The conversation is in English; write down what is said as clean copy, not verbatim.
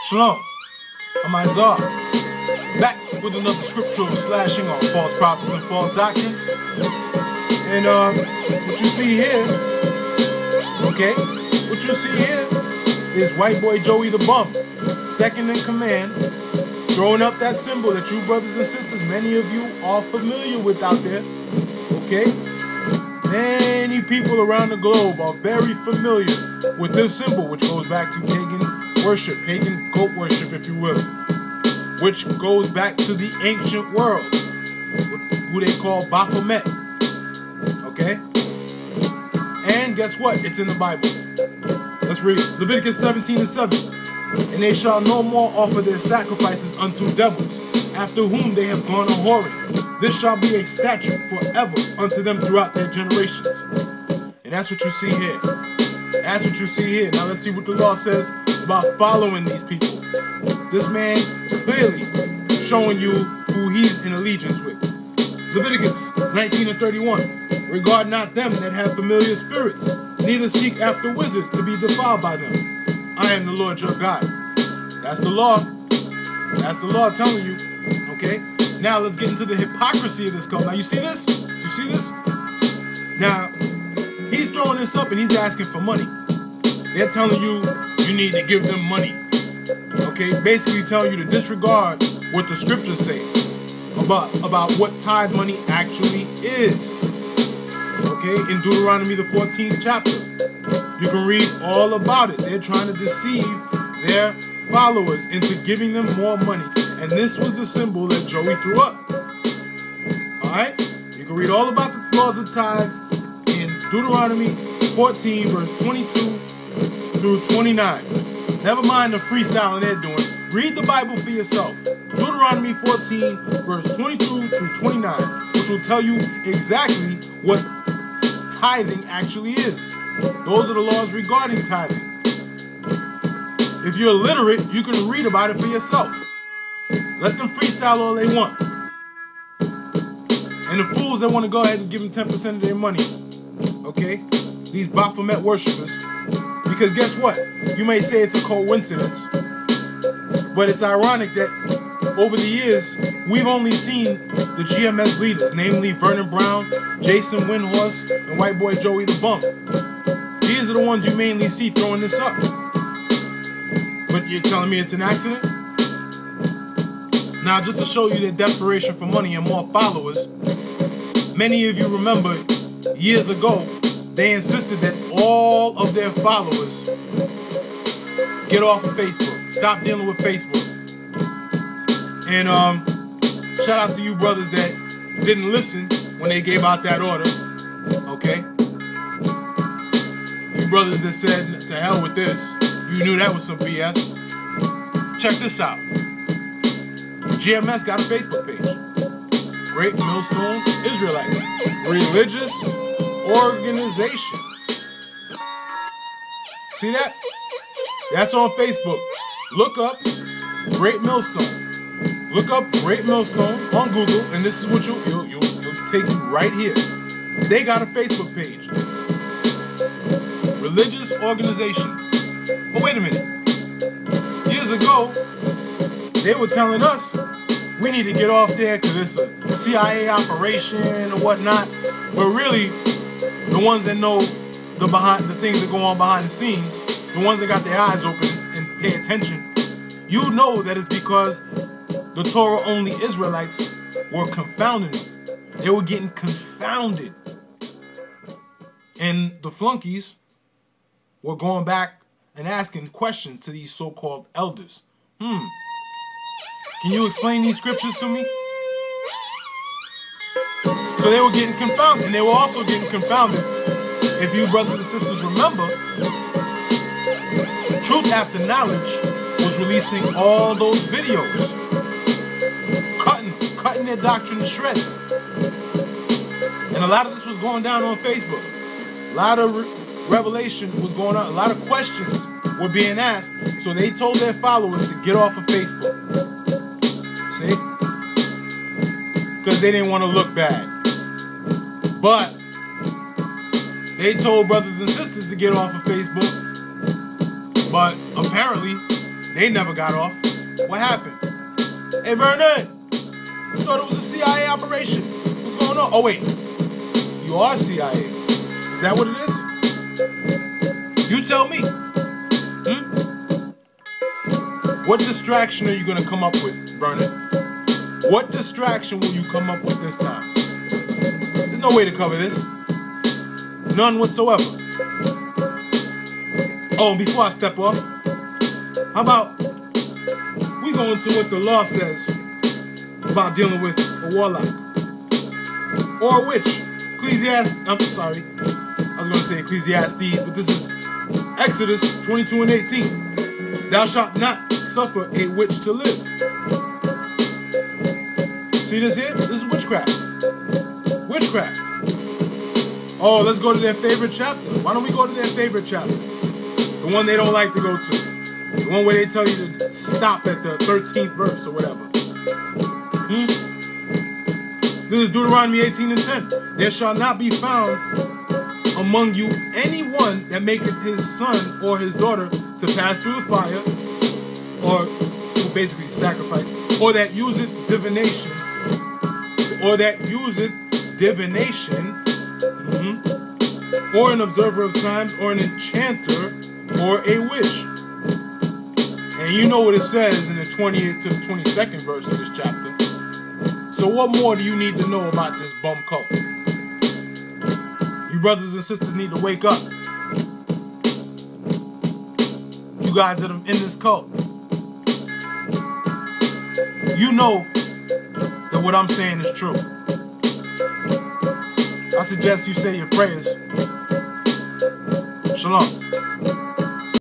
Shalom, I'm Isaiah, back with another scriptural slashing on false prophets and false doctrines. And what you see here, what you see here is white boy Joey the Bum, second in command, throwing up that symbol that you brothers and sisters, many of you are familiar with out there, okay? Many people around the globe are very familiar with this symbol, which goes back to pagan worship, pagan goat worship, if you will, which goes back to the ancient world, who they call Baphomet, okay? And guess what? It's in the Bible. Let's read Leviticus 17:7. And they shall no more offer their sacrifices unto devils, after whom they have gone a whoring. This shall be a statute forever unto them throughout their generations. And that's what you see here. That's what you see here. Now let's see what the law says about following these people. This man clearly showing you who he's in allegiance with. Leviticus 19:31. Regard not them that have familiar spirits, neither seek after wizards to be defiled by them. I am the Lord your God. That's the law. That's the law telling you. Okay? Now let's get into the hypocrisy of this cult. Now you see this? You see this? Now, he's throwing this up and he's asking for money. They're telling you you need to give them money. Okay? Basically telling you to disregard what the scriptures say about what tithe money actually is. Okay? In Deuteronomy the 14th chapter. You can read all about it. They're trying to deceive their followers into giving them more money. And this was the symbol that Joey threw up. Alright? You can read all about the laws of tithes in Deuteronomy 14, verse 22 through 29. Never mind the freestyling they're doing. Read the Bible for yourself. Deuteronomy 14, verse 22 through 29, which will tell you exactly what tithing actually is. Those are the laws regarding tithing. If you're illiterate, you can read about it for yourself. Let them freestyle all they want. And the fools that want to go ahead and give them 10% of their money, okay? These Baphomet worshippers. Because guess what? You may say it's a coincidence, but it's ironic that over the years, we've only seen the GMS leaders, namely Vernon Brown, Jason Windhorse, and white boy Joey the Bum. These are the ones you mainly see throwing this up. But you're telling me it's an accident? Now, just to show you their desperation for money and more followers, many of you remember years ago, they insisted that all of their followers get off of Facebook. Stop dealing with Facebook. And shout out to you brothers that didn't listen when they gave out that order. Okay? You brothers that said, to hell with this. You knew that was some BS. Check this out. GMS got a Facebook page. Great Millstone Israelites. Religious organization. See that? That's on Facebook. Look up Great Millstone. Look up Great Millstone on Google, and this is what you'll take you right here. They got a Facebook page. Religious organization. But wait a minute. Years ago, they were telling us we need to get off there because it's a CIA operation or whatnot. But really, the ones that know the things that go on behind the scenes, the ones that got their eyes open and pay attention, you know that it's because the Torah-only Israelites were confounding them. They were getting confounded. And the flunkies were going back and asking questions to these so-called elders. Can you explain these scriptures to me? So they were getting confounded. And they were also getting confounded, if you brothers and sisters remember, Truth After Knowledge was releasing all those videos, cutting their doctrine to shreds. And a lot of this was going down on Facebook. A lot of revelation was going on. A lot of questions were being asked. So they told their followers to get off of Facebook. See? Because they didn't want to look bad. But they told brothers and sisters to get off of Facebook. But apparently, They never got off. What happened? Hey, Vernon, I thought it was a CIA operation. What's going on? Oh, wait. You are CIA. Is that what it is? You tell me. What distraction are you going to come up with, Vernon? What distraction will you come up with this time? There's no way to cover this. None whatsoever. Oh, and before I step off, how about we go into what the law says about dealing with a warlock or a witch. I'm sorry, I was going to say Ecclesiastes, but this is Exodus 22 and 18. Thou shalt not suffer a witch to live. See this here? This is witchcraft. Witchcraft. Oh, let's go to their favorite chapter. Why don't we go to their favorite chapter? The one they don't like to go to. The one where they tell you to stop at the 13th verse or whatever. This is Deuteronomy 18 and 10. There shall not be found among you anyone that maketh his son or his daughter to pass through the fire, or basically sacrifice, or that useth divination, or an observer of times, or an enchanter, or a witch. And you know what it says in the 20th to the 22nd verse of this chapter. So what more do you need to know about this bum cult? You brothers and sisters need to wake up. You guys that are in this cult, you know that what I'm saying is true. I suggest you say your prayers. Shalom.